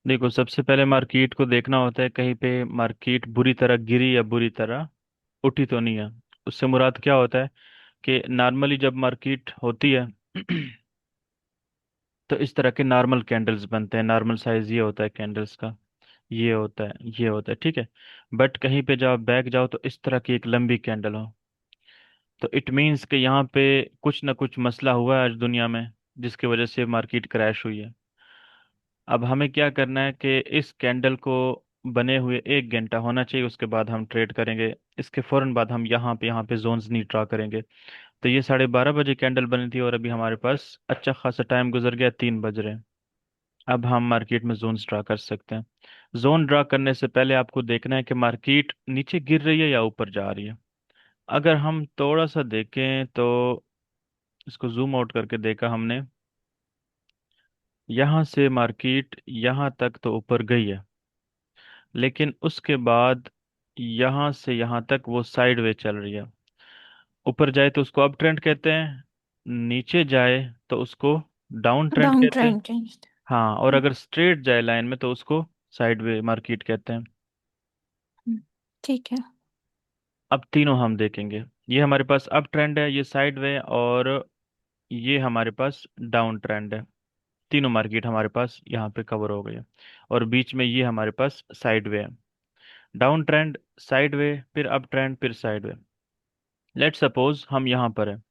देखो, सबसे पहले मार्केट को देखना होता है कहीं पे मार्केट बुरी तरह गिरी या बुरी तरह उठी तो नहीं है। उससे मुराद क्या होता है कि नॉर्मली जब मार्केट होती है तो इस तरह के नॉर्मल कैंडल्स बनते हैं। नॉर्मल साइज ये होता है कैंडल्स का, ये होता है, ये होता है, ठीक है। बट कहीं पे जब बैक जाओ तो इस तरह की एक लंबी कैंडल हो, तो इट मीन्स कि यहाँ पे कुछ ना कुछ मसला हुआ है आज दुनिया में, जिसकी वजह से मार्केट क्रैश हुई है। अब हमें क्या करना है कि इस कैंडल को बने हुए 1 घंटा होना चाहिए, उसके बाद हम ट्रेड करेंगे। इसके फौरन बाद हम यहाँ पे जोन्स नहीं ड्रा करेंगे। तो ये 12:30 बजे कैंडल बनी थी और अभी हमारे पास अच्छा खासा टाइम गुजर गया, 3 बज रहे हैं। अब हम मार्केट में जोन्स ड्रा कर सकते हैं। जोन ड्रा करने से पहले आपको देखना है कि मार्केट नीचे गिर रही है या ऊपर जा रही है। अगर हम थोड़ा सा देखें तो इसको जूम आउट करके देखा हमने, यहाँ से मार्केट यहाँ तक तो ऊपर गई है, लेकिन उसके बाद यहाँ से यहाँ तक वो साइड वे चल रही है। ऊपर जाए तो उसको अप ट्रेंड कहते हैं, नीचे जाए तो उसको डाउन ट्रेंड डाउन कहते हैं। Trend change. हाँ, और अगर स्ट्रेट जाए लाइन में तो उसको साइड वे मार्केट कहते हैं। ठीक है। अब तीनों हम देखेंगे। ये हमारे पास अप ट्रेंड है, ये साइड वे, और ये हमारे पास डाउन ट्रेंड है। तीनों मार्केट हमारे पास यहाँ पे कवर हो गई है, और बीच में ये हमारे पास साइड वे है। डाउन ट्रेंड, साइड वे, फिर अप ट्रेंड, फिर साइड वे। लेट सपोज हम यहाँ पर है,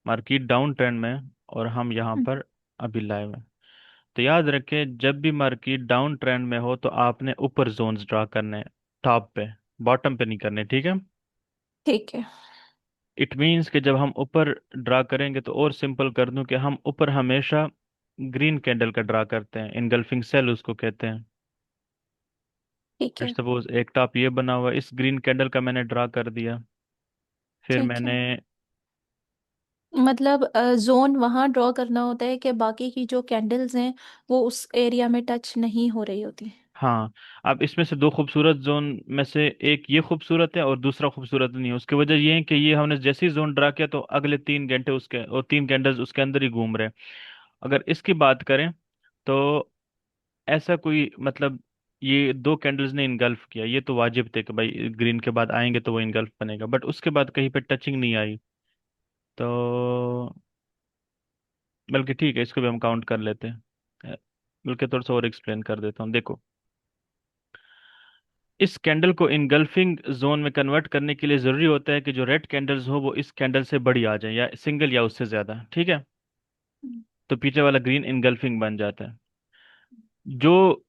मार्केट डाउन ट्रेंड में है, और हम यहाँ पर अभी लाइव है। तो याद रखें, जब भी मार्केट डाउन ट्रेंड में हो तो आपने ऊपर जोन्स ड्रा करने हैं, टॉप पे, बॉटम पे नहीं करने, ठीक है। ठीक है। इट मीन्स कि जब हम ऊपर ड्रा करेंगे, तो और सिंपल कर दूं कि हम ऊपर हमेशा ग्रीन कैंडल का ड्रा करते हैं, इनगल्फिंग सेल उसको कहते हैं। ठीक लेट है। सपोज एक टॉप ये बना हुआ है, इस ग्रीन कैंडल का मैंने ड्रा कर दिया। फिर ठीक मैंने, है। मतलब जोन वहां ड्रॉ करना होता है कि बाकी की जो कैंडल्स हैं वो उस एरिया में टच नहीं हो रही होती। हाँ, अब इसमें से दो खूबसूरत जोन में से एक ये खूबसूरत है और दूसरा खूबसूरत नहीं है। उसकी वजह ये है कि ये हमने जैसे ही जोन ड्रा किया तो अगले 3 घंटे उसके और 3 कैंडल्स उसके अंदर ही घूम रहे हैं। अगर इसकी बात करें तो ऐसा कोई मतलब, ये दो कैंडल्स ने इनगल्फ किया, ये तो वाजिब थे कि भाई ग्रीन के बाद आएंगे तो वो इनगल्फ बनेगा, बट उसके बाद कहीं पे टचिंग नहीं आई। तो बल्कि ठीक है, इसको भी हम काउंट कर लेते हैं। बल्कि थोड़ा सा और एक्सप्लेन कर देता हूँ, देखो। इस कैंडल को इनगल्फिंग जोन में कन्वर्ट करने के लिए जरूरी होता है कि जो रेड कैंडल्स हो वो इस कैंडल से बड़ी आ जाए, या सिंगल या उससे ज्यादा, ठीक है। तो पीछे वाला ग्रीन इनगल्फिंग बन जाता है। जो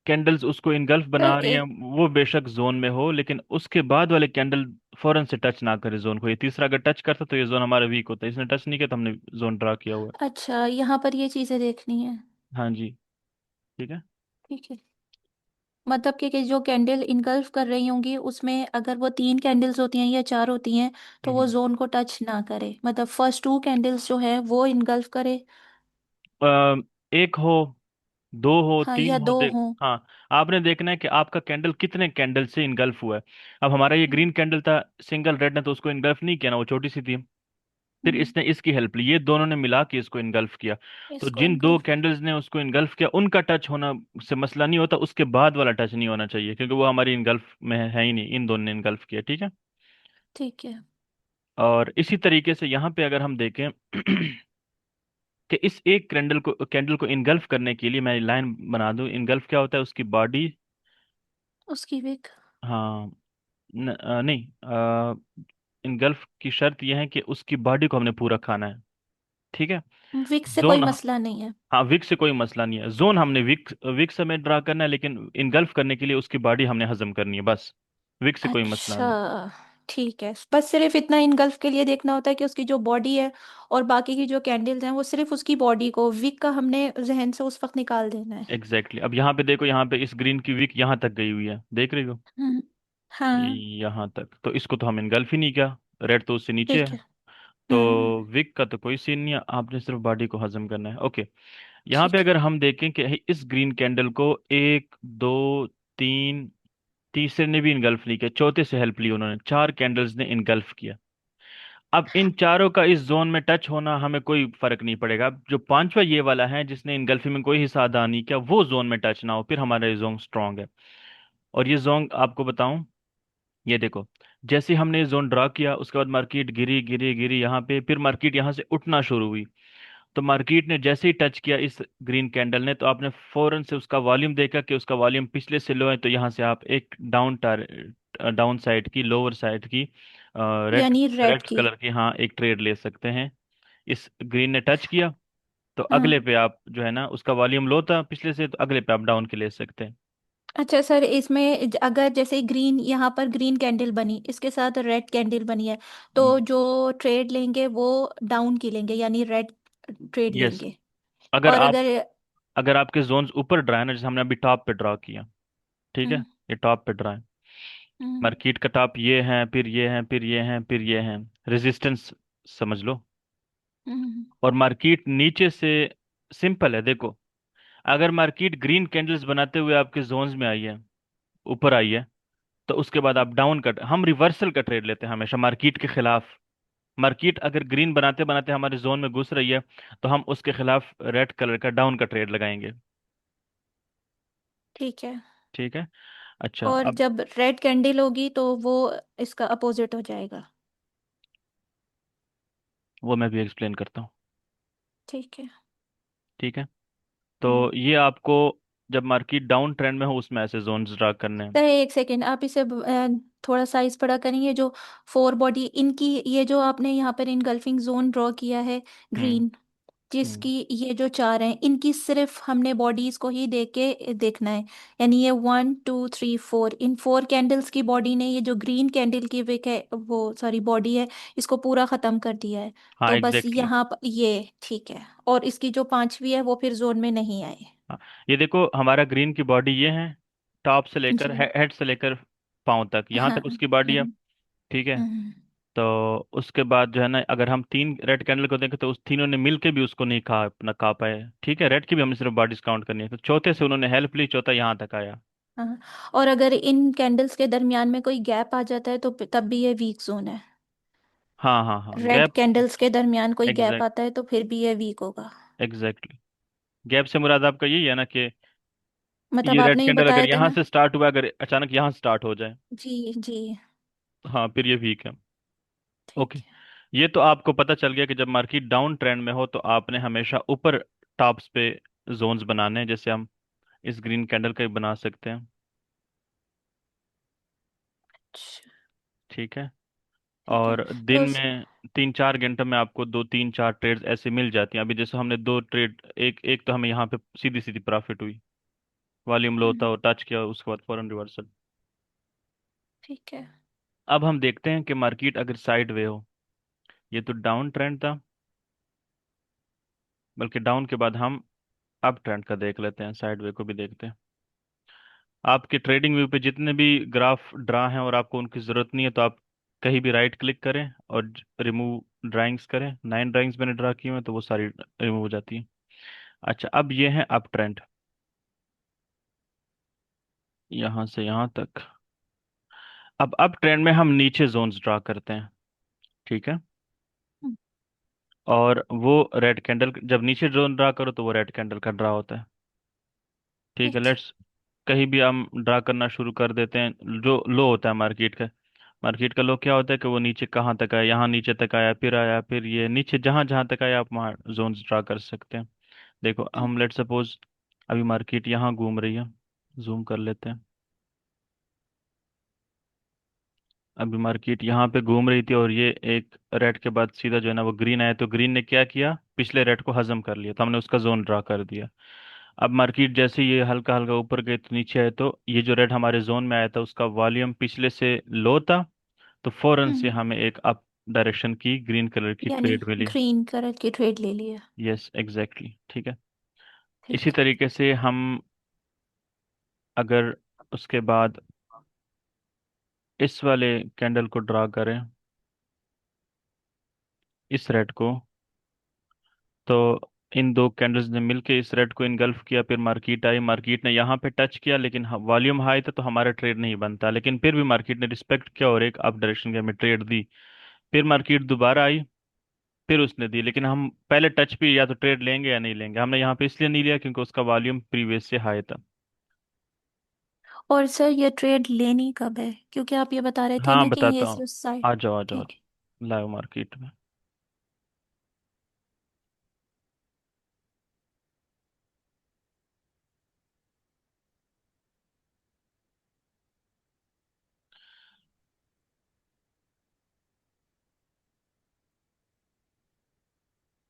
कैंडल्स उसको इनगल्फ सर बना रही हैं एक वो बेशक जोन में हो, लेकिन उसके बाद वाले कैंडल फौरन से टच ना करे जोन को। ये तीसरा अगर टच करता तो ये जोन हमारा वीक होता है, इसने टच नहीं किया तो हमने जोन ड्रा किया हुआ है। अच्छा, यहाँ पर ये चीजें देखनी है। हाँ जी, ठीक है। ठीक है। मतलब कि जो कैंडल इनगल्फ कर रही होंगी उसमें अगर वो तीन कैंडल्स होती हैं या चार होती हैं तो वो हम्म। जोन को टच ना करे, मतलब फर्स्ट टू कैंडल्स जो है वो इनगल्फ करे। एक हो, दो हो, हाँ, तीन या हो, दो देख। हों। हाँ, आपने देखना है कि आपका कैंडल कितने कैंडल से इनगल्फ हुआ है। अब हमारा ये ग्रीन कैंडल था, सिंगल रेड ने तो उसको इनगल्फ नहीं किया ना, वो छोटी सी थी। फिर हम्म, इसने इसकी हेल्प ली, ये दोनों ने मिला के इसको इनगल्फ किया। तो इसको जिन दो इनगल्फ। कैंडल्स ने उसको इनगल्फ किया उनका टच होना से मसला नहीं होता, उसके बाद वाला टच नहीं होना चाहिए, क्योंकि वो हमारी इनगल्फ में है ही नहीं, इन दोनों ने इनगल्फ किया, ठीक है। ठीक है। और इसी तरीके से यहाँ पे अगर हम देखें कि इस एक कैंडल को इनगल्फ करने के लिए मैं लाइन बना दूं। इनगल्फ क्या होता है, उसकी बॉडी। उसकी विक। हाँ, नहीं, इनगल्फ की शर्त यह है कि उसकी बॉडी को हमने पूरा खाना है, ठीक है। विक से कोई जोन, मसला नहीं है। हाँ, विक से कोई मसला नहीं है। जोन हमने विक विक समेत ड्रा करना है, लेकिन इनगल्फ करने के लिए उसकी बॉडी हमने हजम करनी है, बस। विक से कोई मसला अच्छा, नहीं। ठीक है। बस सिर्फ इतना इनगल्फ के लिए देखना होता है कि उसकी जो बॉडी है और बाकी की जो कैंडल्स हैं वो सिर्फ उसकी बॉडी को, विक का हमने जहन से उस वक्त निकाल देना है। एग्जैक्टली अब यहाँ पे देखो, यहाँ पे इस ग्रीन की विक यहाँ तक गई हुई है, देख रही हो। हम्म। हाँ। यहाँ तक तो इसको तो हम इनगल्फ ही नहीं किया, रेड तो उससे नीचे ठीक है। है। हम्म। तो विक का तो कोई सीन नहीं है, आपने सिर्फ बॉडी को हजम करना है, ओके। यहाँ पे ठीक अगर हम देखें कि इस ग्रीन कैंडल को एक, दो, तीन, तीसरे ने भी इनगल्फ नहीं किया, चौथे से हेल्प ली उन्होंने, 4 कैंडल्स ने इनगल्फ किया। अब इन चारों का इस जोन में टच होना हमें कोई फर्क नहीं पड़ेगा। अब जो पांचवा ये वाला है जिसने इनगल्फिंग में कोई हिस्सा अदा नहीं किया, वो जोन में टच ना हो, फिर हमारा ये जोन स्ट्रांग है। और ये जोन आपको बताऊं, ये देखो, जैसे हमने ये जोन ड्रा किया उसके बाद मार्केट गिरी गिरी गिरी यहाँ पे, फिर मार्केट यहाँ से उठना शुरू हुई। तो मार्केट ने जैसे ही टच किया इस ग्रीन कैंडल ने, तो आपने फौरन से उसका वॉल्यूम देखा कि उसका वॉल्यूम पिछले से लो है, तो यहाँ से आप एक डाउन साइड की, लोअर साइड की रेड यानी रेड रेड की। कलर की, हाँ, एक ट्रेड ले सकते हैं। इस ग्रीन ने टच किया तो हाँ। अगले पे आप जो है ना, उसका वॉल्यूम लो था पिछले से, तो अगले पे आप डाउन के ले सकते हैं। अच्छा सर, इसमें अगर जैसे ग्रीन, यहाँ पर ग्रीन कैंडल बनी, इसके साथ रेड कैंडल बनी है, तो जो ट्रेड लेंगे वो डाउन की लेंगे, यानी रेड ट्रेड यस। लेंगे। अगर और आप अगर अगर आपके जोन्स ऊपर ड्रा है ना, जैसे हमने अभी टॉप पे ड्रा किया, ठीक है, हम्म, ये टॉप पे ड्रा है, हम्म, मार्केट का टॉप ये है, फिर ये है, फिर ये है, फिर ये है, रेजिस्टेंस समझ लो। हम्म, और मार्केट नीचे से, सिंपल है देखो, अगर मार्केट ग्रीन कैंडल्स बनाते हुए आपके जोन्स में आई है, ऊपर आई है, तो उसके बाद आप डाउन का, हम रिवर्सल का ट्रेड लेते हैं हमेशा मार्केट के खिलाफ। मार्केट अगर ग्रीन बनाते बनाते हमारे जोन में घुस रही है, तो हम उसके खिलाफ रेड कलर का डाउन का ट्रेड लगाएंगे। ठीक है। ठीक है। अच्छा और अब जब रेड कैंडल होगी तो वो इसका अपोजिट हो जाएगा। वो मैं भी एक्सप्लेन करता हूँ। ठीक है। ठीक है। तो हम्म। ये आपको, जब मार्केट डाउन ट्रेंड में हो उसमें ऐसे जोन्स ड्रा करने हैं। सर एक सेकेंड, आप इसे थोड़ा साइज बड़ा करेंगे, जो फोर बॉडी इनकी, ये जो आपने यहाँ पर इनगल्फिंग जोन ड्रॉ किया है हम्म। ग्रीन, हम्म। जिसकी ये जो चार हैं, इनकी सिर्फ हमने बॉडीज को ही देख के देखना है। यानी ये 1 2 3 4, इन फोर कैंडल्स की बॉडी ने ये जो ग्रीन कैंडल की विक है, वो सॉरी बॉडी है, इसको पूरा खत्म कर दिया है। हाँ तो बस एग्जैक्टली। यहाँ पर ये ठीक है। और इसकी जो पांचवी है वो फिर जोन में नहीं आए। हाँ, ये देखो हमारा ग्रीन की बॉडी ये है, टॉप से लेकर जी। हेड से लेकर पाँव तक, यहाँ हाँ। तक उसकी बॉडी है। हम्म, ठीक है। हम्म, तो उसके बाद जो है ना, अगर हम तीन रेड कैंडल को देखें तो उस तीनों ने मिलके भी उसको नहीं खा पाए। ठीक है, रेड की भी हमें सिर्फ बॉडीज काउंट करनी है, तो चौथे से उन्होंने हेल्प ली, चौथा यहाँ तक आया। हाँ। और अगर इन कैंडल्स के दरमियान में कोई गैप आ जाता है तो तब भी ये वीक जोन है। हाँ हाँ हाँ, रेड गैप। कैंडल्स के दरमियान कोई गैप एग्जैक्ट आता है तो फिर भी ये वीक होगा। एग्जैक्टली। गैप से मुराद आपका यही है ना कि मतलब ये रेड आपने ही कैंडल अगर बताया था यहाँ ना। से स्टार्ट हुआ, अगर अचानक यहाँ स्टार्ट हो जाए, जी जी। हाँ, फिर ये वीक है। ओके। ठीक है। ये तो आपको पता चल गया कि जब मार्केट डाउन ट्रेंड में हो तो आपने हमेशा ऊपर टॉप्स पे जोन्स बनाने हैं, जैसे हम इस ग्रीन कैंडल का ही बना सकते हैं। अच्छा, ठीक है। ठीक है। और दिन तो में 3-4 घंटे में आपको दो तीन चार ट्रेड्स ऐसे मिल जाती हैं। अभी जैसे हमने दो ट्रेड, एक एक तो हमें यहाँ पे सीधी सीधी प्रॉफिट हुई, वॉल्यूम लो था और टच किया, उसके बाद फौरन रिवर्सल। ठीक है। अब हम देखते हैं कि मार्केट अगर साइड वे हो, ये तो डाउन ट्रेंड था, बल्कि डाउन के बाद हम अप ट्रेंड का देख लेते हैं, साइड वे को भी देखते हैं। आपके ट्रेडिंग व्यू पे जितने भी ग्राफ ड्रा हैं और आपको उनकी ज़रूरत नहीं है, तो आप कहीं भी राइट क्लिक करें और रिमूव ड्राइंग्स करें। 9 ड्राइंग्स मैंने ड्रा की हुई हैं, तो वो सारी रिमूव हो जाती हैं। अच्छा, अब ये है अप ट्रेंड, यहाँ से यहाँ तक। अब अप ट्रेंड में हम नीचे जोन्स ड्रा करते हैं। ठीक है। हम्म, और वो रेड कैंडल, जब नीचे जोन ड्रा करो तो वो रेड कैंडल का ड्रा होता है। ठीक है, अच्छा। लेट्स कहीं भी हम ड्रा करना शुरू कर देते हैं। जो लो होता है मार्केट का, मार्केट का लो क्या होता है कि वो नीचे कहाँ तक आया, यहाँ नीचे तक आया, फिर ये नीचे जहाँ जहाँ तक आया, आप वहाँ जोन्स ड्रा कर सकते हैं। देखो हम्म, हम लेट सपोज अभी मार्केट यहाँ घूम रही है, जूम कर लेते हैं। अभी मार्केट यहाँ पे घूम रही थी और ये एक रेड के बाद सीधा जो है ना वो ग्रीन आया, तो ग्रीन ने क्या किया, पिछले रेड को हजम कर लिया, तो हमने उसका जोन ड्रा कर दिया। अब मार्केट जैसे ये हल्का हल्का ऊपर गए तो नीचे आए, तो ये जो रेड हमारे जोन में आया था उसका वॉल्यूम पिछले से लो था, तो फौरन से हम्म, हमें एक अप डायरेक्शन की ग्रीन कलर की यानी ट्रेड मिली। ग्रीन कलर की ट्रेड ले लिया। यस एग्जैक्टली, ठीक है। इसी ठीक है। तरीके से हम, अगर उसके बाद इस वाले कैंडल को ड्रा करें, इस रेड को, तो इन दो कैंडल्स ने मिलके इस रेड को इनगल्फ किया, फिर मार्केट आई, मार्केट ने यहाँ पे टच किया, लेकिन वॉल्यूम हाई था तो हमारा ट्रेड नहीं बनता, लेकिन फिर भी मार्केट ने रिस्पेक्ट किया और एक अप डायरेक्शन की हमें ट्रेड दी। फिर मार्केट दोबारा आई, फिर उसने दी, लेकिन हम पहले टच पे या तो ट्रेड लेंगे या नहीं लेंगे। हमने यहाँ पे इसलिए नहीं लिया क्योंकि उसका वॉल्यूम प्रीवियस से हाई था। और सर ये ट्रेड लेनी कब है, क्योंकि आप ये बता रहे थे हाँ ना कि ये बताता हूँ। सिर्फ साइड। आ जाओ आ जाओ आ ठीक है। जाओ लाइव मार्केट में।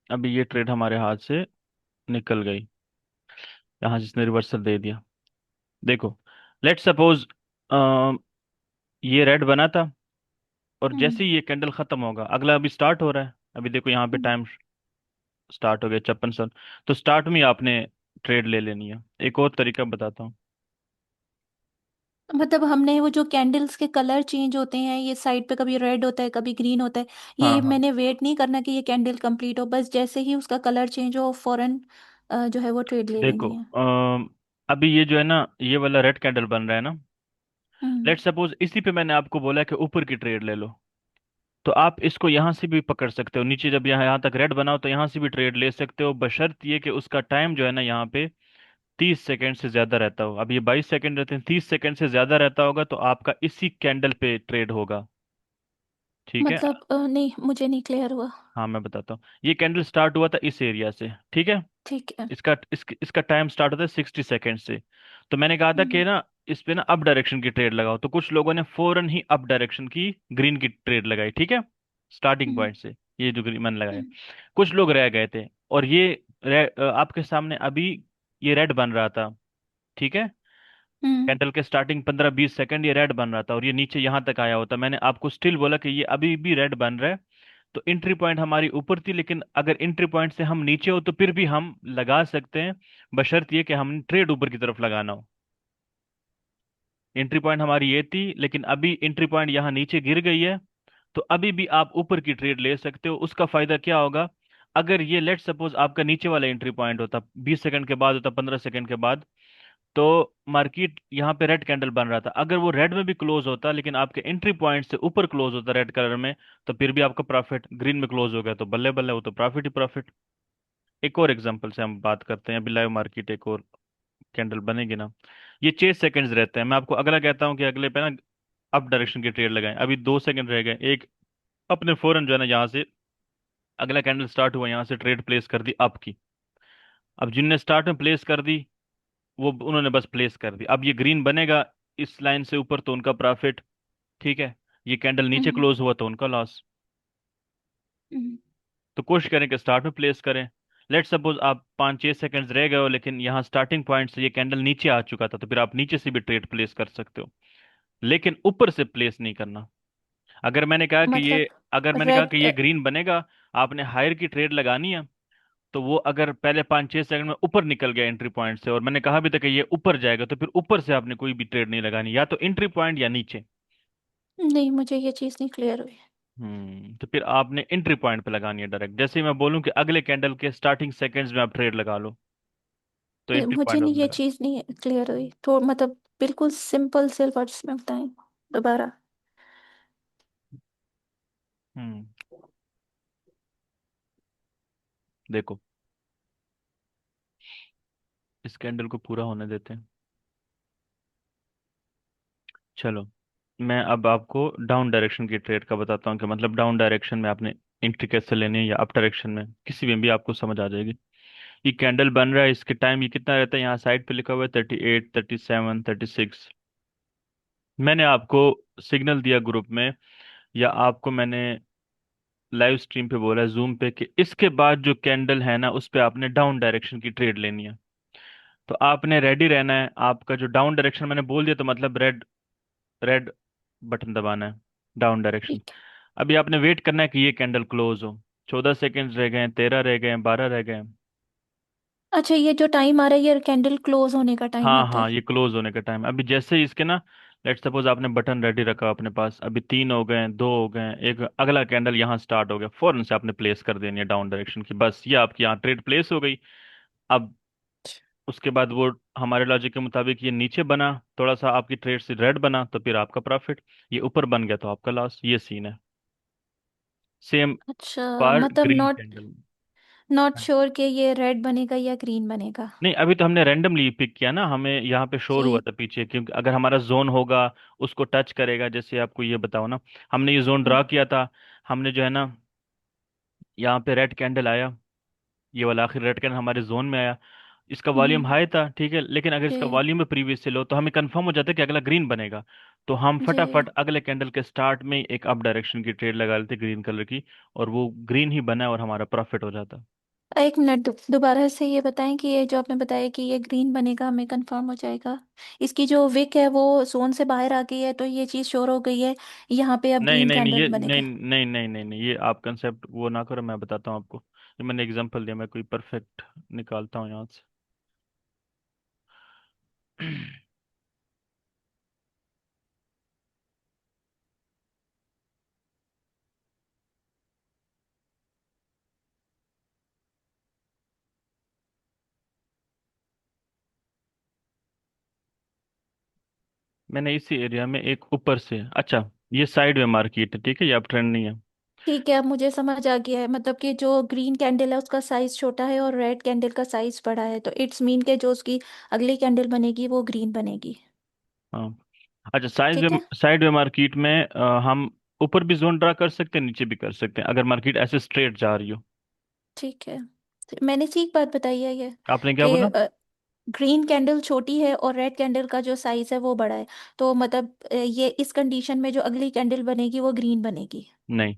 अभी ये ट्रेड हमारे हाथ से निकल गई, यहाँ जिसने रिवर्सल दे दिया। देखो, लेट सपोज ये रेड बना था, और हम्म। जैसे ही ये कैंडल खत्म होगा, अगला अभी स्टार्ट हो रहा है। अभी देखो यहाँ पे हम्म। टाइम स्टार्ट हो गया 56 सन। तो स्टार्ट में ही आपने ट्रेड ले लेनी है। एक और तरीका बताता हूँ। मतलब हमने वो जो कैंडल्स के कलर चेंज होते हैं, ये साइड पे कभी रेड होता है कभी ग्रीन होता है, हाँ ये हाँ। मैंने वेट नहीं करना कि ये कैंडल कंप्लीट हो, बस जैसे ही उसका कलर चेंज हो फौरन जो है वो ट्रेड ले देखो लेनी है। अभी ये जो है ना, ये वाला रेड कैंडल बन रहा है ना। हम्म। लेट सपोज इसी पे मैंने आपको बोला कि ऊपर की ट्रेड ले लो, तो आप इसको यहाँ से भी पकड़ सकते हो। नीचे जब यहाँ यहाँ तक रेड बनाओ तो यहाँ से भी ट्रेड ले सकते हो, बशर्त ये कि उसका टाइम जो है ना यहाँ पे 30 सेकंड से ज्यादा रहता हो। अब ये 22 सेकंड रहते हैं, 30 सेकंड से ज्यादा रहता होगा तो आपका इसी कैंडल पे ट्रेड होगा। ठीक है। मतलब नहीं, मुझे नहीं क्लियर हुआ। हाँ मैं बताता हूँ। ये कैंडल स्टार्ट हुआ था इस एरिया से, ठीक है। ठीक है। इसका टाइम स्टार्ट होता है 60 सेकेंड से। तो मैंने कहा था हम्म। कि ना, इस पे ना अप डायरेक्शन की ट्रेड लगाओ, तो कुछ लोगों ने फौरन ही अप डायरेक्शन की ग्रीन की ट्रेड लगाई, ठीक है, स्टार्टिंग हम्म। पॉइंट से। ये जो ग्रीन मैंने लगाया, हम्म। कुछ लोग रह गए थे। और ये आपके सामने अभी ये रेड बन रहा था, ठीक है। हम्म। कैंडल के स्टार्टिंग 15-20 सेकंड ये रेड बन रहा था, और ये नीचे यहाँ तक आया होता। मैंने आपको स्टिल बोला कि ये अभी भी रेड बन रहा है। तो एंट्री पॉइंट हमारी ऊपर थी, लेकिन अगर एंट्री पॉइंट से हम नीचे हो तो फिर भी हम लगा सकते हैं, बशर्त ये कि हम ट्रेड ऊपर की तरफ लगाना हो। एंट्री पॉइंट हमारी ये थी, लेकिन अभी एंट्री पॉइंट यहाँ नीचे गिर गई है। तो अभी भी आप ऊपर की ट्रेड ले सकते हो। उसका फायदा क्या होगा, अगर ये लेट सपोज आपका नीचे वाला एंट्री पॉइंट होता, 20 सेकंड के बाद होता, 15 सेकंड के बाद, तो मार्केट यहाँ पे रेड कैंडल बन रहा था, अगर वो रेड में भी क्लोज होता लेकिन आपके एंट्री पॉइंट से ऊपर क्लोज होता रेड कलर में, तो फिर भी आपका प्रॉफिट। ग्रीन में क्लोज हो गया तो बल्ले बल्ले, वो तो प्रॉफिट ही प्रॉफिट। एक और एग्जांपल से हम बात करते हैं। अभी लाइव मार्केट एक और कैंडल बनेगी ना, ये 6 सेकंड्स रहते हैं। मैं आपको अगला कहता हूँ कि अगले पे ना अप डायरेक्शन की ट्रेड लगाएं। अभी 2 सेकंड रह गए। एक अपने फौरन जो है ना, यहाँ से अगला कैंडल स्टार्ट हुआ, यहाँ से ट्रेड प्लेस कर दी अप की। अब जिनने स्टार्ट में प्लेस कर दी, वो उन्होंने बस प्लेस कर दी। अब ये ग्रीन बनेगा इस लाइन से ऊपर तो उनका प्रॉफिट, ठीक है। ये कैंडल नीचे हम्म। क्लोज हुआ तो उनका लॉस। हम्म। तो कोशिश करें कि स्टार्ट में प्लेस करें। लेट सपोज आप 5-6 सेकंड्स रह गए हो, लेकिन यहाँ स्टार्टिंग पॉइंट से ये कैंडल नीचे आ चुका था, तो फिर आप नीचे से भी ट्रेड प्लेस कर सकते हो, लेकिन ऊपर से प्लेस नहीं करना। अगर मैंने कहा कि मतलब ये अगर मैंने कहा रेड। कि ये ग्रीन बनेगा, आपने हायर की ट्रेड लगानी है, तो वो अगर पहले 5-6 सेकंड में ऊपर निकल गया एंट्री पॉइंट से, और मैंने कहा भी था कि ये ऊपर जाएगा, तो फिर ऊपर से आपने कोई भी ट्रेड नहीं लगानी, या तो एंट्री पॉइंट या नीचे। नहीं, मुझे ये चीज़ नहीं क्लियर हुई। तो फिर आपने एंट्री पॉइंट पे लगानी है डायरेक्ट। जैसे ही मैं बोलूं कि अगले कैंडल के स्टार्टिंग सेकंड्स में आप ट्रेड लगा लो, तो एंट्री मुझे पॉइंट नहीं, में ये लगा। चीज़ नहीं क्लियर हुई तो मतलब बिल्कुल सिंपल से वर्ड्स में बताएं दोबारा। हम्म देखो, इस कैंडल को पूरा होने देते हैं। चलो, मैं अब आपको डाउन डायरेक्शन की ट्रेड का बताता हूँ कि मतलब डाउन डायरेक्शन में आपने एंट्री कैसे लेनी है, या अप डायरेक्शन में, किसी में भी आपको समझ आ जाएगी। ये कैंडल बन रहा है, इसके टाइम ये कितना रहता है, यहाँ साइड पे लिखा हुआ है 38, 37, 36। मैंने आपको सिग्नल दिया ग्रुप में, या आपको मैंने लाइव स्ट्रीम पे बोला है जूम पे, कि इसके बाद जो कैंडल है ना, उस पे आपने डाउन डायरेक्शन की ट्रेड लेनी है। तो आपने रेडी रहना है। आपका जो डाउन डायरेक्शन मैंने बोल दिया, तो मतलब रेड रेड बटन दबाना है, डाउन डायरेक्शन। ठीक है। अभी आपने वेट करना है कि ये कैंडल क्लोज हो। 14 सेकेंड रह गए, 13 रह गए, 12 रह गए। अच्छा, ये जो टाइम आ रहा है ये कैंडल क्लोज होने का टाइम हाँ होता हाँ, है। ये क्लोज होने का टाइम। अभी जैसे ही इसके ना, लेट सपोज आपने बटन रेडी रखा अपने पास, अभी 3 हो गए, 2 हो गए, एक अगला कैंडल यहाँ स्टार्ट हो गया, फौरन से आपने प्लेस कर देनी है डाउन डायरेक्शन की। बस ये आपकी यहाँ ट्रेड प्लेस हो गई। अब उसके बाद वो हमारे लॉजिक के मुताबिक ये नीचे बना, थोड़ा सा आपकी ट्रेड से रेड बना, तो फिर आपका प्रॉफिट। ये ऊपर बन गया तो आपका लॉस। ये सीन है। सेम अच्छा, पर मतलब green not candle. Not sure कि ये रेड बनेगा या ग्रीन बनेगा। नहीं, अभी तो हमने रैंडमली पिक किया ना, हमें यहाँ पे शोर हुआ जी। था पीछे, क्योंकि अगर हमारा जोन होगा उसको टच करेगा, जैसे आपको ये बताओ ना, हमने ये जोन ड्रा हम्म। किया था। हमने जो है ना, यहाँ पे रेड कैंडल आया, ये वाला आखिरी रेड कैंडल हमारे जोन में आया। इसका वॉल्यूम हम्म। हाई था, ठीक है, लेकिन अगर इसका जी। वॉल्यूम भी प्रीवियस से लो तो हमें कंफर्म हो जाता है कि अगला ग्रीन बनेगा। तो हम जी। फटाफट अगले कैंडल के स्टार्ट में ही एक अप डायरेक्शन की ट्रेड लगा लेते ग्रीन कलर की, और वो ग्रीन ही बना और हमारा प्रॉफिट हो जाता। एक मिनट, दोबारा से ये बताएं कि ये जो आपने बताया कि ये ग्रीन बनेगा, हमें कंफर्म हो जाएगा। इसकी जो विक है वो जोन से बाहर आ गई है, तो ये चीज़ श्योर हो गई है यहाँ पे अब नहीं ग्रीन नहीं नहीं, कैंडल ये नहीं बनेगा। नहीं नहीं नहीं नहीं, ये आप कंसेप्ट वो ना करो, मैं बताता हूँ आपको। ये मैंने एग्जांपल दिया, मैं कोई परफेक्ट निकालता हूँ यहाँ से। मैंने इसी एरिया में एक ऊपर से, अच्छा, ये साइड में मार्केट है, ठीक है, ये अब ट्रेंड नहीं है। ठीक है, अब मुझे समझ आ गया है, मतलब कि जो ग्रीन कैंडल है उसका साइज छोटा है और रेड कैंडल का साइज बड़ा है, तो इट्स मीन के जो उसकी अगली कैंडल बनेगी वो ग्रीन बनेगी। हाँ। अच्छा, साइड ठीक में है। साइड में मार्केट में हम ऊपर भी जोन ड्रा कर सकते हैं, नीचे भी कर सकते हैं, अगर मार्केट ऐसे स्ट्रेट जा रही हो। ठीक है, तो मैंने ठीक बात बताई है ये आपने क्या कि बोला? ग्रीन कैंडल छोटी है और रेड कैंडल का जो साइज है वो बड़ा है, तो मतलब ये इस कंडीशन में जो अगली कैंडल बनेगी वो ग्रीन बनेगी। नहीं,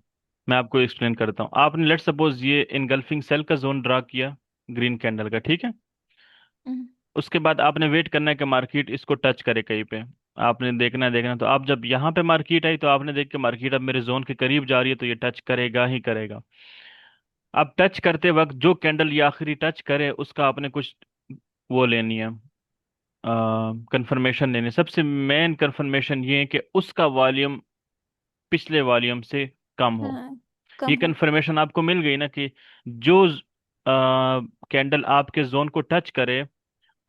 मैं आपको एक्सप्लेन करता हूँ। आपने लेट सपोज ये इनगल्फिंग सेल का जोन ड्रा किया ग्रीन कैंडल का, ठीक है। हम्म। उसके बाद आपने वेट करना है कि मार्केट इसको टच करे कहीं पे। आपने देखना है तो आप जब यहाँ पे मार्केट आई तो आपने देख के मार्केट अब मेरे जोन के करीब जा रही है, तो ये टच करेगा ही करेगा। अब टच करते वक्त जो कैंडल ये आखिरी टच करे उसका आपने कुछ वो लेनी है, कंफर्मेशन लेनी है। सबसे मेन कंफर्मेशन ये है कि उसका वॉल्यूम पिछले वॉल्यूम से कम हो। हाँ, ये कम हो। कंफर्मेशन आपको मिल गई ना कि जो कैंडल आपके जोन को टच करे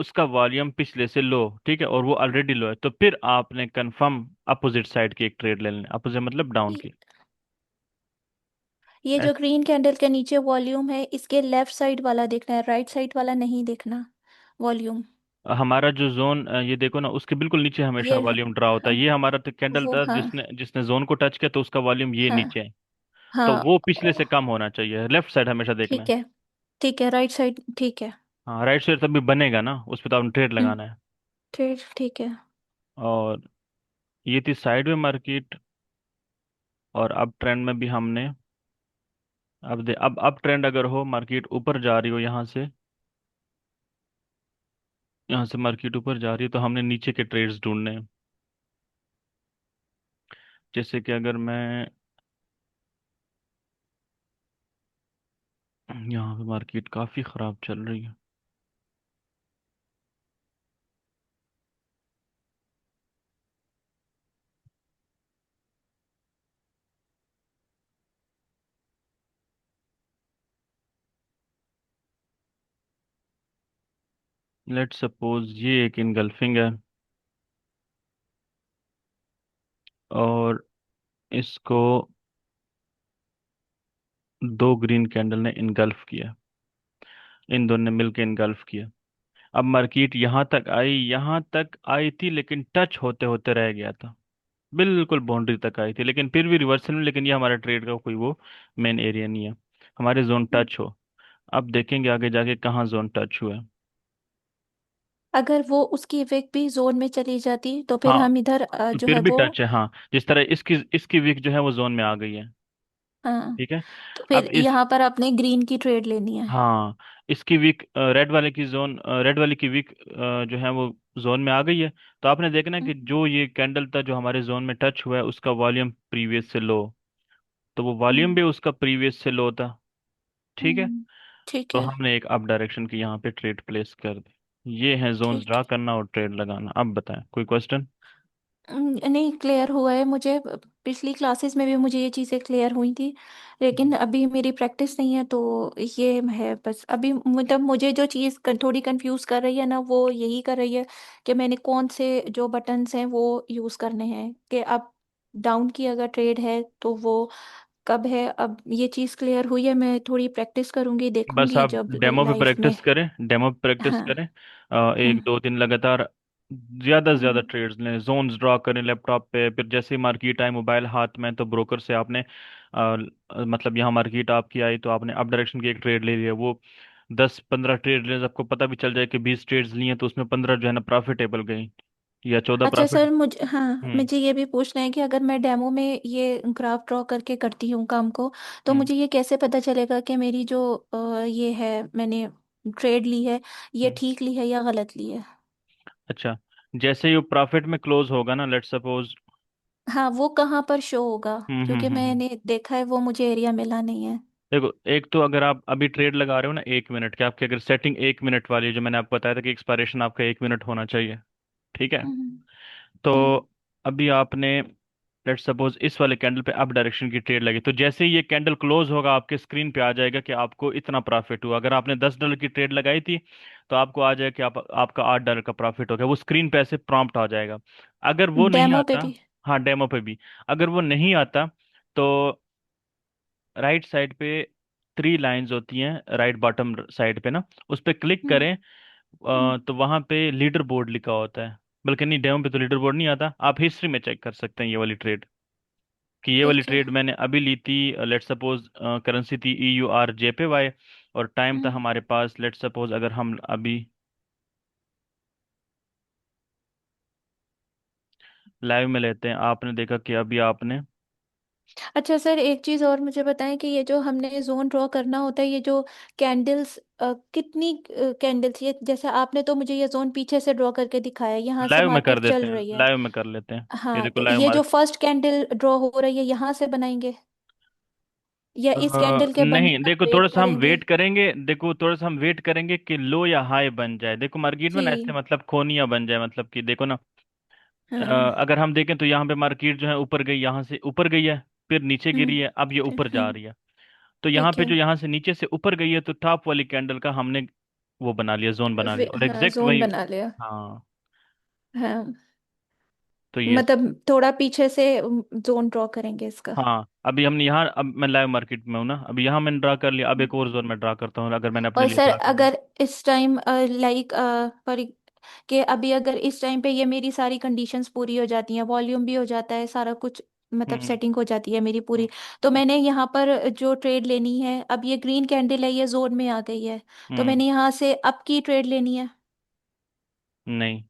उसका वॉल्यूम पिछले से लो, ठीक है, और वो ऑलरेडी लो है, तो फिर आपने कंफर्म अपोजिट साइड की एक ट्रेड ले लेनी, अपोजिट मतलब डाउन ये की। ये जो ग्रीन कैंडल के नीचे वॉल्यूम है, इसके लेफ्ट साइड वाला देखना है, राइट साइड वाला नहीं देखना वॉल्यूम। हमारा जो जोन, ये देखो ना, उसके बिल्कुल नीचे हमेशा ये वॉल्यूम ड्रा होता है। हाँ, ये हमारा तो कैंडल वो था हाँ। जिसने जिसने जोन को टच किया, तो उसका वॉल्यूम ये हाँ। नीचे है। तो हाँ। वो पिछले से कम होना चाहिए, लेफ्ट साइड हमेशा देखना ठीक है। है। ठीक है, राइट साइड ठीक है। हाँ, राइट साइड तभी बनेगा ना, उस पर तो आपने ट्रेड हम्म। लगाना है। ठीक ठीक है। और ये थी साइड में मार्केट। और अब ट्रेंड में भी हमने, अब ट्रेंड अगर हो, मार्केट ऊपर जा रही हो यहाँ से मार्केट ऊपर जा रही है, तो हमने नीचे के ट्रेड्स ढूंढने हैं। जैसे कि अगर मैं, यहाँ पे मार्केट काफी खराब चल रही है। लेट सपोज ये एक इनगल्फिंग है, और इसको दो ग्रीन कैंडल ने इनगल्फ किया, इन दोनों ने मिलकर इनगल्फ किया। अब मार्केट यहाँ तक आई थी, लेकिन टच होते होते रह गया था। बिल्कुल बाउंड्री तक आई थी, लेकिन फिर भी रिवर्सल में, लेकिन ये हमारा ट्रेड का कोई वो मेन एरिया नहीं है। हमारे जोन हम्म। टच हो। अब देखेंगे आगे जाके कहाँ जोन टच हुआ है। अगर वो उसकी विक भी जोन में चली जाती तो फिर हाँ, हम इधर तो जो फिर है भी वो। टच है, हाँ, जिस तरह इसकी इसकी वीक जो है वो जोन में आ गई है, हाँ, ठीक है। तो अब फिर इस, यहाँ पर आपने ग्रीन की ट्रेड लेनी है। हाँ, इसकी वीक रेड वाले की वीक जो है वो जोन में आ गई है। तो आपने देखना है कि हम्म। जो ये कैंडल था जो हमारे जोन में टच हुआ है उसका वॉल्यूम प्रीवियस से लो, तो वो वॉल्यूम हम्म। भी उसका प्रीवियस से लो था, ठीक है। ठीक तो है। हमने एक अप डायरेक्शन की यहाँ पे ट्रेड प्लेस कर दी। ये है जोन्स ठीक। ड्रा करना और ट्रेड लगाना। अब बताएं, कोई क्वेश्चन? नहीं, क्लियर हुआ है मुझे। पिछली क्लासेस में भी मुझे ये चीज़ें क्लियर हुई थी, लेकिन अभी मेरी प्रैक्टिस नहीं है, तो ये है बस। अभी मतलब मुझे जो चीज़ थोड़ी कंफ्यूज कर रही है ना, वो यही कर रही है कि मैंने कौन से जो बटन्स हैं वो यूज़ करने हैं, कि अब डाउन की अगर ट्रेड है तो वो कब है? अब ये चीज़ क्लियर हुई है, मैं थोड़ी प्रैक्टिस करूंगी, बस देखूंगी आप जब डेमो पे लाइफ में। प्रैक्टिस करें, डेमो पे प्रैक्टिस हाँ। करें। हम्म। 1 2 दिन लगातार ज़्यादा से ज़्यादा हम्म। ट्रेड्स लें, जोन्स ड्रॉ करें लैपटॉप पे। फिर जैसे ही मार्केट आए मोबाइल हाथ में, तो ब्रोकर से आपने मतलब यहाँ मार्केट आपकी आई तो आपने अप डायरेक्शन की एक ट्रेड ले लिया। वो 10 15 ट्रेड ले, आपको पता भी चल जाए कि 20 ट्रेड्स लिए तो उसमें 15 जो है ना प्रॉफिटेबल गई, या 14 अच्छा प्रॉफिट। सर, मुझे, हाँ, हम्म। मुझे ये भी पूछना है कि अगर मैं डेमो में ये ग्राफ ड्रॉ करके करती हूँ काम को, तो हम्म। मुझे ये कैसे पता चलेगा कि मेरी जो ये है, मैंने ट्रेड ली है, ये हम्म। ठीक ली है या गलत ली है? अच्छा, जैसे ही वो प्रॉफिट में क्लोज होगा ना, लेट्स सपोज। हाँ, वो कहाँ पर शो होगा? क्योंकि हम्म। मैंने देखा है वो मुझे एरिया मिला नहीं है। देखो, एक तो अगर आप अभी ट्रेड लगा रहे हो ना 1 मिनट की, आपकी अगर सेटिंग 1 मिनट वाली है, जो मैंने आपको बताया था कि एक्सपायरेशन आपका 1 मिनट होना चाहिए, ठीक है। हम्म। तो हम्म। अभी आपने लेट्स सपोज इस वाले कैंडल पे अप डायरेक्शन की ट्रेड लगी, तो जैसे ही ये कैंडल क्लोज होगा आपके स्क्रीन पे आ जाएगा कि आपको इतना प्रॉफिट हुआ। अगर आपने $10 की ट्रेड लगाई थी, तो आपको आ जाएगा कि आपका $8 का प्रॉफिट हो गया। वो स्क्रीन पे ऐसे प्रॉम्प्ट आ जाएगा। अगर वो नहीं डेमो पे आता, भी? हाँ डेमो पे भी, अगर वो नहीं आता, तो राइट साइड पे 3 लाइंस होती हैं, राइट बॉटम साइड पे ना, उस पर क्लिक हम्म। करें। हम्म। तो वहां पे लीडर बोर्ड लिखा होता है। बल्कि नहीं, डेमो पे तो लीडर बोर्ड नहीं आता, आप हिस्ट्री में चेक कर सकते हैं ये वाली ट्रेड, कि ये वाली ठीक है। ट्रेड मैंने अभी ली थी। लेट्स सपोज करेंसी थी EUR JPY, और टाइम था हम्म। हमारे पास, लेट्स सपोज अगर हम अभी लाइव में लेते हैं, आपने देखा कि अभी आपने अच्छा सर, एक चीज़ और मुझे बताएं कि ये जो हमने जोन ड्रॉ करना होता है, ये जो कैंडल्स, कितनी कैंडल्स, ये जैसे आपने तो मुझे ये जोन पीछे से ड्रॉ करके दिखाया है, यहाँ से लाइव में कर मार्केट देते चल हैं, रही है। लाइव में कर लेते हैं। ये हाँ, देखो तो लाइव ये जो मार्क। फर्स्ट कैंडल ड्रॉ हो रही है, यहाँ से बनाएंगे या इस कैंडल के बनने नहीं, तक देखो थोड़ा वेट सा हम करेंगे? वेट करेंगे, देखो थोड़ा सा हम वेट करेंगे कि लो या हाई बन जाए। देखो मार्केट में ना ऐसे जी। मतलब खोनिया बन जाए, मतलब कि देखो ना, हाँ। अगर हम देखें तो यहाँ पे मार्केट जो है ऊपर गई, यहाँ से ऊपर गई है, फिर नीचे गिरी है, अब ये ऊपर जा हम्म। रही है। तो यहाँ ठीक पे है। जो यहाँ से नीचे से ऊपर गई है, तो टॉप वाली कैंडल का हमने वो बना लिया, जोन बना लिया, और हाँ, एग्जैक्ट जोन वही। बना लिया। हाँ, हाँ, तो ये मतलब थोड़ा पीछे से जोन ड्रॉ करेंगे इसका। हाँ, अभी हमने यहाँ, अब मैं लाइव मार्केट में हूँ ना, अभी यहाँ मैंने ड्रा कर लिया, अब एक और जोन में ड्रा करता हूँ, अगर मैंने अपने और लिए सर, ड्रा कर लिया। अगर इस टाइम लाइक पर कि अभी अगर इस टाइम पे ये मेरी सारी कंडीशंस पूरी हो जाती हैं, वॉल्यूम भी हो जाता है, सारा कुछ मतलब हम्म। सेटिंग हो जाती है मेरी पूरी, हम्म। तो मैंने यहाँ पर जो ट्रेड लेनी है, अब ये ग्रीन कैंडल है, ये जोन में आ गई है, तो हम्म। मैंने यहाँ से अप की ट्रेड लेनी है? नहीं,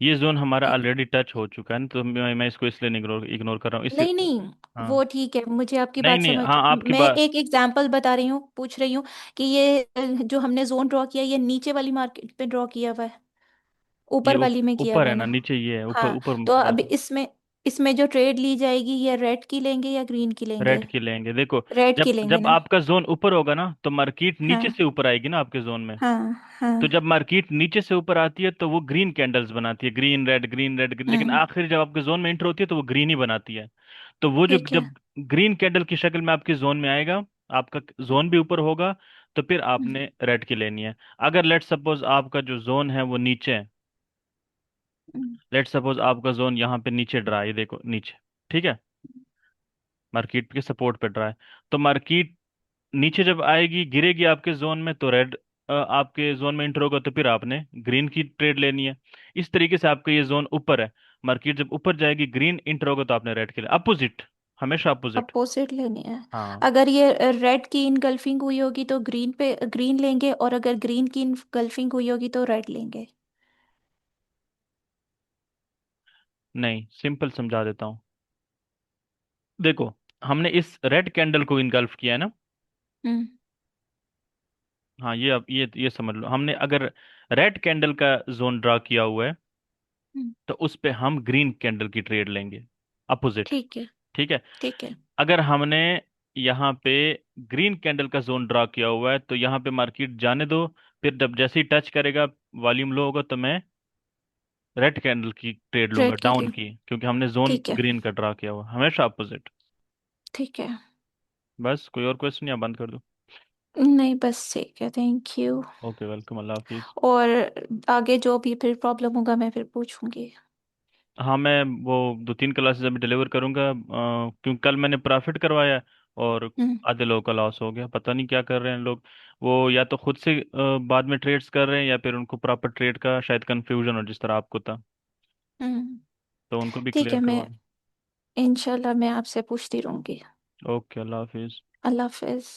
ये जोन हमारा ठीक। ऑलरेडी टच हो चुका है ना, तो मैं इसको इसलिए इग्नोर इग्नोर कर रहा हूँ इसे। नहीं नहीं, हाँ। वो ठीक है, मुझे आपकी नहीं बात नहीं, समझ, हाँ आपकी मैं बात। एक एग्जांपल बता रही हूँ, पूछ रही हूँ कि ये जो हमने जोन ड्रॉ किया, ये नीचे वाली मार्केट पे ड्रॉ किया हुआ है, ये ऊपर वाली में किया ऊपर हुआ है है ना, ना? नीचे ये है, ऊपर हाँ, ऊपर तो जा अब रहा है। इसमें इसमें जो ट्रेड ली जाएगी, ये रेड की लेंगे या ग्रीन की लेंगे? रेड की लेंगे, देखो। रेड की जब लेंगे जब ना? आपका जोन ऊपर होगा ना, तो मार्केट नीचे हाँ। से ऊपर आएगी ना आपके जोन में। हाँ। तो हाँ। जब मार्केट नीचे से ऊपर आती है, तो वो ग्रीन कैंडल्स बनाती है, ग्रीन रेड ग्रीन रेड, लेकिन हाँ। आखिर जब आपके जोन में एंटर होती है, तो वो ग्रीन ही बनाती है। तो वो जो ठीक है। जब ग्रीन कैंडल की शक्ल में आपके जोन में आएगा, आपका जोन भी ऊपर होगा, तो फिर हम्म। आपने रेड की लेनी है। अगर लेट सपोज आपका जो जोन है वो नीचे है, हम्म। लेट सपोज आपका जोन यहाँ पे नीचे ड्रा है, ये देखो नीचे, ठीक है, मार्केट के सपोर्ट पे ड्रा है। तो मार्केट नीचे जब आएगी, गिरेगी आपके जोन में, तो रेड आपके जोन में एंटर होगा, तो फिर आपने ग्रीन की ट्रेड लेनी है। इस तरीके से आपका ये जोन ऊपर है, मार्केट जब ऊपर जाएगी, ग्रीन एंटर होगा, तो आपने रेड के लिए अपोजिट, हमेशा अपोजिट। अपोजिट लेनी है? हाँ। अगर ये रेड की इनगल्फिंग हुई होगी तो ग्रीन पे ग्रीन लेंगे, और अगर ग्रीन की इनगल्फिंग हुई होगी तो रेड लेंगे? नहीं, सिंपल समझा देता हूँ। देखो, हमने इस रेड कैंडल को इनगल्फ किया है ना। हम्म। हाँ, ये अब ये समझ लो, हमने अगर रेड कैंडल का जोन ड्रा किया हुआ है, हम्म। तो उस पे हम ग्रीन कैंडल की ट्रेड लेंगे, अपोजिट। ठीक है। ठीक है। ठीक है। अगर हमने यहाँ पे ग्रीन कैंडल का जोन ड्रा किया हुआ है, तो यहाँ पे मार्केट जाने दो, फिर जब जैसे ही टच करेगा, वॉल्यूम लो होगा, तो मैं रेड कैंडल की ट्रेड लूंगा रेड की डाउन ले। की, क्योंकि हमने जोन ठीक है। ग्रीन का ड्रा किया हुआ, हमेशा अपोजिट। ठीक है। बस कोई और क्वेश्चन या बंद कर दूं? नहीं, बस ठीक है, थैंक यू। ओके, वेलकम, अल्लाह हाफिज। और आगे जो भी फिर प्रॉब्लम होगा मैं फिर पूछूंगी। हाँ, मैं वो 2 3 क्लासेस अभी डिलीवर करूंगा, क्योंकि कल मैंने प्रॉफिट करवाया है, और हम्म। आधे लोगों का लॉस हो गया। पता नहीं क्या कर रहे हैं लोग। वो या तो खुद से बाद में ट्रेड्स कर रहे हैं, या फिर उनको प्रॉपर ट्रेड का शायद कंफ्यूजन हो, जिस तरह आपको था। हम्म। तो उनको भी ठीक क्लियर है, मैं करवा। इंशाल्लाह मैं आपसे पूछती रहूंगी। ओके, अल्लाह हाफिज। अल्लाह हाफिज।